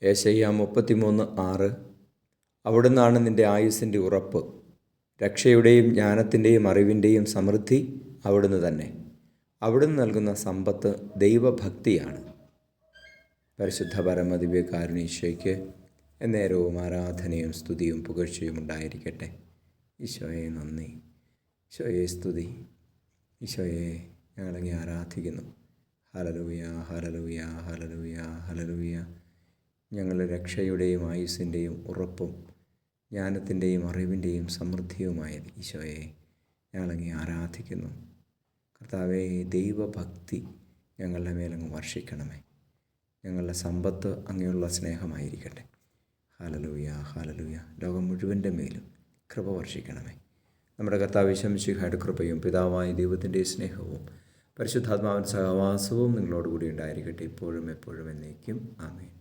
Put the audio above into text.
യേശയ്യാ 33:6. അവിടുന്നാണ് നിൻ്റെ ആയുസ്സിൻ്റെ ഉറപ്പ്, രക്ഷയുടെയും ജ്ഞാനത്തിൻ്റെയും അറിവിൻ്റെയും സമൃദ്ധി അവിടുന്ന് തന്നെ. അവിടുന്ന് നൽകുന്ന സമ്പത്ത് ദൈവഭക്തിയാണ്. പരിശുദ്ധ പരമദിവ്യകാരുണ്യ എന്നേരവും ആരാധനയും സ്തുതിയും പുകഴ്ചയും ഉണ്ടായിരിക്കട്ടെ. ഈശോയെ നന്ദി, ഈശോയെ സ്തുതി, ഈശോയെ ഞങ്ങളങ്ങേ ആരാധിക്കുന്നു. Hallelujah, hallelujah, hallelujah, hallelujah. ഞങ്ങളുടെ രക്ഷയുടെയും ആയുസ്സിൻ്റെയും ഉറപ്പും ജ്ഞാനത്തിൻ്റെയും അറിവിൻ്റെയും സമൃദ്ധിയുമായ ഈശോയെ ഞങ്ങളങ്ങേ ആരാധിക്കുന്നു. കർത്താവേ, ദൈവഭക്തി ഞങ്ങളുടെ മേലങ്ങ് വർഷിക്കണമേ. ഞങ്ങളുടെ സമ്പത്ത് അങ്ങയുള്ള സ്നേഹമായിരിക്കട്ടെ. Hallelujah, hallelujah. ലോകം മുഴുവൻ്റെ മേലും കൃപ വർഷിക്കണമേ. നമ്മുടെ കർത്താവ് യേശു മിശിഹായുടെ കൃപയും പിതാവായ ദൈവത്തിൻ്റെ സ്നേഹവും പരിശുദ്ധാത്മാവിൻ്റെ സഹവാസവും നിങ്ങളോടുകൂടി ഉണ്ടായിരിക്കട്ടെ, ഇപ്പോഴും എപ്പോഴും എന്നേക്കും. ആമേൻ.